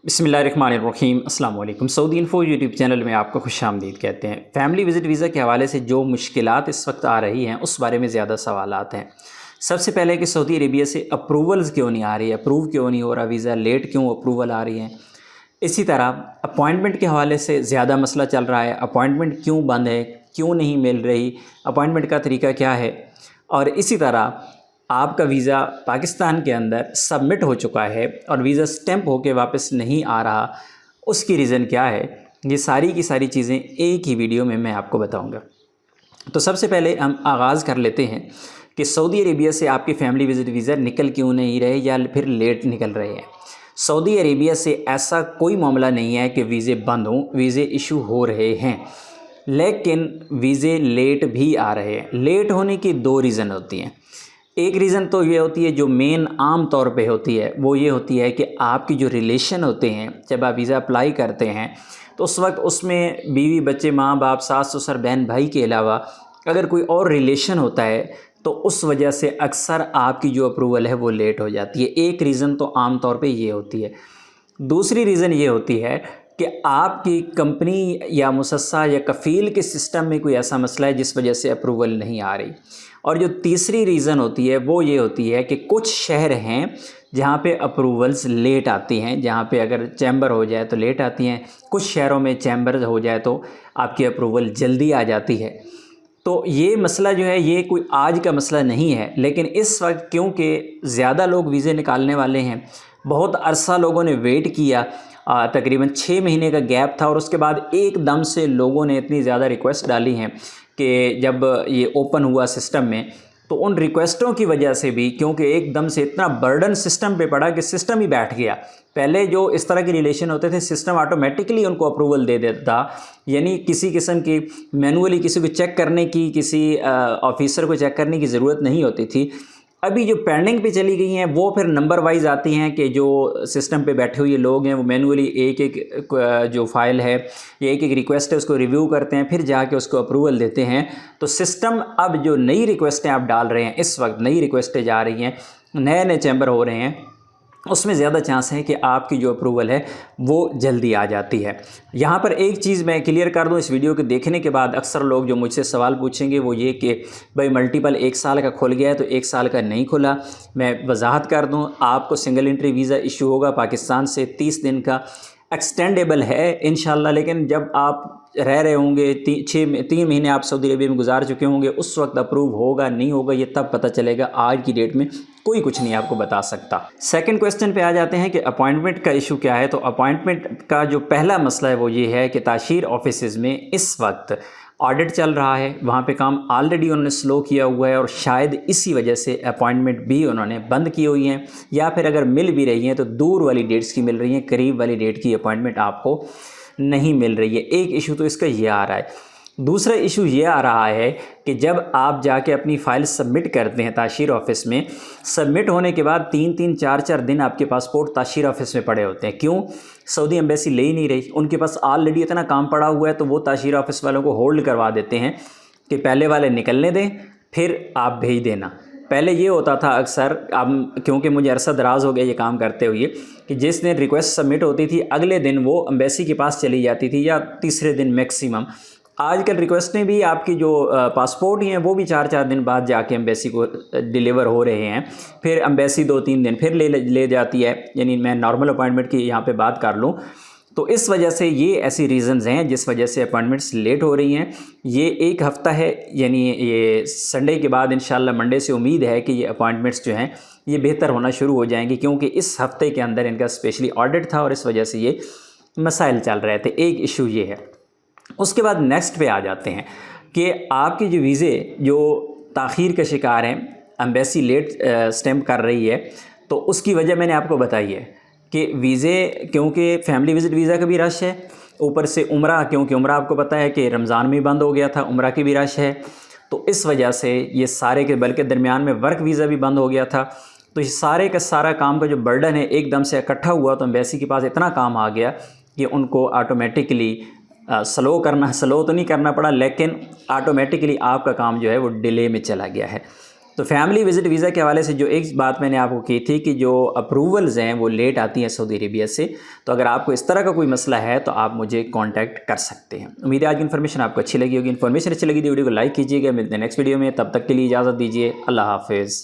बिस्मिल्लाहिर्रहमानिर्रहीम अस्सलाम वालेकुम। सऊदी इन्फो यूट्यूब चैनल में आपको खुश आमदीद कहते हैं। फैमिली विज़िट वीज़ा के हवाले से जो मुश्किलात इस वक्त आ रही हैं उस बारे में ज़्यादा सवालात हैं। सबसे पहले कि सऊदी अरेबिया से अप्रूवल्स क्यों नहीं आ रही है, अप्रूव क्यों नहीं हो रहा, वीज़ा लेट क्यों अप्रूवल आ रही हैं। इसी तरह अपॉइंटमेंट के हवाले से ज़्यादा मसला चल रहा है, अपॉइंटमेंट क्यों बंद है, क्यों नहीं मिल रही, अपॉइंटमेंट का तरीका क्या है। और इसी तरह आपका वीज़ा पाकिस्तान के अंदर सबमिट हो चुका है और वीज़ा स्टैंप होके वापस नहीं आ रहा, उसकी रीज़न क्या है। ये सारी की सारी चीज़ें एक ही वीडियो में मैं आपको बताऊंगा। तो सबसे पहले हम आगाज़ कर लेते हैं कि सऊदी अरेबिया से आपके फैमिली विज़िट वीज़ा निकल क्यों नहीं रहे या फिर लेट निकल रहे हैं। सऊदी अरेबिया से ऐसा कोई मामला नहीं है कि वीज़े बंद हों, वीज़े इशू हो रहे हैं, लेकिन वीज़े लेट भी आ रहे हैं। लेट होने की दो रीज़न होती हैं। एक रीज़न तो ये होती है जो मेन आम तौर पे होती है, वो ये होती है कि आपकी जो रिलेशन होते हैं जब आप वीज़ा अप्लाई करते हैं तो उस वक्त उसमें बीवी बच्चे माँ बाप सास ससुर बहन भाई के अलावा अगर कोई और रिलेशन होता है तो उस वजह से अक्सर आपकी जो अप्रूवल है वो लेट हो जाती है। एक रीज़न तो आम तौर पे ये होती है। दूसरी रीज़न ये होती है कि आपकी कंपनी या मुसस्सा या कफ़ील के सिस्टम में कोई ऐसा मसला है जिस वजह से अप्रूवल नहीं आ रही। और जो तीसरी रीज़न होती है वो ये होती है कि कुछ शहर हैं जहाँ पे अप्रूवल्स लेट आती हैं, जहाँ पे अगर चैम्बर हो जाए तो लेट आती हैं, कुछ शहरों में चैम्बर हो जाए तो आपकी अप्रूवल जल्दी आ जाती है। तो ये मसला जो है ये कोई आज का मसला नहीं है, लेकिन इस वक्त क्योंकि ज़्यादा लोग वीज़े निकालने वाले हैं, बहुत अरसा लोगों ने वेट किया, तकरीबन 6 महीने का गैप था और उसके बाद एकदम से लोगों ने इतनी ज़्यादा रिक्वेस्ट डाली हैं कि जब ये ओपन हुआ सिस्टम में तो उन रिक्वेस्टों की वजह से भी, क्योंकि एकदम से इतना बर्डन सिस्टम पे पड़ा कि सिस्टम ही बैठ गया। पहले जो इस तरह के रिलेशन होते थे सिस्टम ऑटोमेटिकली उनको अप्रूवल दे देता, यानी किसी किस्म की मैनुअली किसी को चेक करने की, किसी ऑफिसर को चेक करने की ज़रूरत नहीं होती थी। अभी जो पेंडिंग पे चली गई हैं वो फिर नंबर वाइज आती हैं कि जो सिस्टम पे बैठे हुए लोग हैं वो मैनुअली एक एक जो फ़ाइल है या एक एक रिक्वेस्ट है उसको रिव्यू करते हैं, फिर जाके उसको अप्रूवल देते हैं। तो सिस्टम अब जो नई रिक्वेस्टें आप डाल रहे हैं, इस वक्त नई रिक्वेस्टें जा रही हैं, नए नए चैम्बर हो रहे हैं, उसमें ज़्यादा चांस है कि आपकी जो अप्रूवल है वो जल्दी आ जाती है। यहाँ पर एक चीज़ मैं क्लियर कर दूँ, इस वीडियो के देखने के बाद अक्सर लोग जो मुझसे सवाल पूछेंगे वो ये कि भाई मल्टीपल 1 साल का खुल गया है तो 1 साल का नहीं खुला। मैं वजाहत कर दूँ, आपको सिंगल एंट्री वीज़ा इशू होगा पाकिस्तान से 30 दिन का, एक्सटेंडेबल है इंशाल्लाह, लेकिन जब आप रह रहे होंगे 3 महीने आप सऊदी अरबिया में गुजार चुके होंगे, उस वक्त अप्रूव होगा नहीं होगा ये तब पता चलेगा। आज की डेट में कोई कुछ नहीं आपको बता सकता। सेकंड क्वेश्चन पे आ जाते हैं कि अपॉइंटमेंट का इशू क्या है। तो अपॉइंटमेंट का जो पहला मसला है वो ये है कि ताशीर ऑफिसेज़ में इस वक्त ऑडिट चल रहा है, वहाँ पे काम ऑलरेडी उन्होंने स्लो किया हुआ है और शायद इसी वजह से अपॉइंटमेंट भी उन्होंने बंद की हुई हैं, या फिर अगर मिल भी रही हैं तो दूर वाली डेट्स की मिल रही हैं, करीब वाली डेट की अपॉइंटमेंट आपको नहीं मिल रही है। एक इशू तो इसका ये आ रहा है। दूसरा इशू ये आ रहा है कि जब आप जाके अपनी फ़ाइल सबमिट करते हैं ताशीर ऑफिस में, सबमिट होने के बाद 3-3 4-4 दिन आपके पासपोर्ट ताशीर ऑफिस में पड़े होते हैं। क्यों? सऊदी एम्बेसी ले ही नहीं रही, उनके पास ऑलरेडी इतना काम पड़ा हुआ है, तो वो ताशीर ऑफिस वालों को होल्ड करवा देते हैं कि पहले वाले निकलने दें फिर आप भेज देना। पहले ये होता था अक्सर, अब क्योंकि मुझे अरसा दराज हो गया ये काम करते हुए, कि जिस दिन रिक्वेस्ट सबमिट होती थी अगले दिन वो एम्बेसी के पास चली जाती थी या तीसरे दिन मैक्सिमम। आजकल रिक्वेस्टें भी आपकी जो पासपोर्ट ही हैं वो भी 4-4 दिन बाद जाके एम्बेसी को डिलीवर हो रहे हैं, फिर एम्बेसी 2-3 दिन फिर ले जाती है। यानी मैं नॉर्मल अपॉइंटमेंट की यहाँ पे बात कर लूँ तो इस वजह से ये ऐसी रीज़न्स हैं जिस वजह से अपॉइंटमेंट्स लेट हो रही हैं। ये एक हफ़्ता है, यानी ये संडे के बाद इंशाल्लाह मंडे से उम्मीद है कि ये अपॉइंटमेंट्स जो हैं ये बेहतर होना शुरू हो जाएंगी, क्योंकि इस हफ़्ते के अंदर इनका स्पेशली ऑडिट था और इस वजह से ये मसाइल चल रहे थे। एक इशू ये है। उसके बाद नेक्स्ट पे आ जाते हैं कि आपके जो वीज़े जो ताख़ीर का शिकार हैं, एम्बेसी लेट स्टैम्प कर रही है, तो उसकी वजह मैंने आपको बताई है कि वीज़े, क्योंकि फैमिली विज़िट वीज़ा का भी रश है, ऊपर से उम्रा, क्योंकि उम्रा आपको पता है कि रमज़ान में बंद हो गया था, उम्रा की भी रश है, तो इस वजह से ये सारे के, बल्कि दरमियान में वर्क वीज़ा भी बंद हो गया था, तो ये सारे का सारा काम का जो बर्डन है एकदम से इकट्ठा हुआ, तो एम्बेसी के पास इतना काम आ गया कि उनको ऑटोमेटिकली स्लो तो नहीं करना पड़ा, लेकिन ऑटोमेटिकली आपका काम जो है वो डिले में चला गया है। تو فیملی وزٹ ویزا کے حوالے سے جو ایک بات میں نے آپ کو کی تھی کہ جو اپروولز ہیں وہ لیٹ آتی ہیں سعودی عربیہ سے، تو اگر آپ کو اس طرح کا کوئی مسئلہ ہے تو آپ مجھے کانٹیکٹ کر سکتے ہیں۔ امید ہے آج کی انفارمیشن آپ کو اچھی لگی ہوگی۔ انفارمیشن اچھی لگی تو ویڈیو کو لائک کیجیے گا۔ ملتے ہیں نیکسٹ ویڈیو میں، تب تک کے لیے اجازت دیجیے، اللہ حافظ۔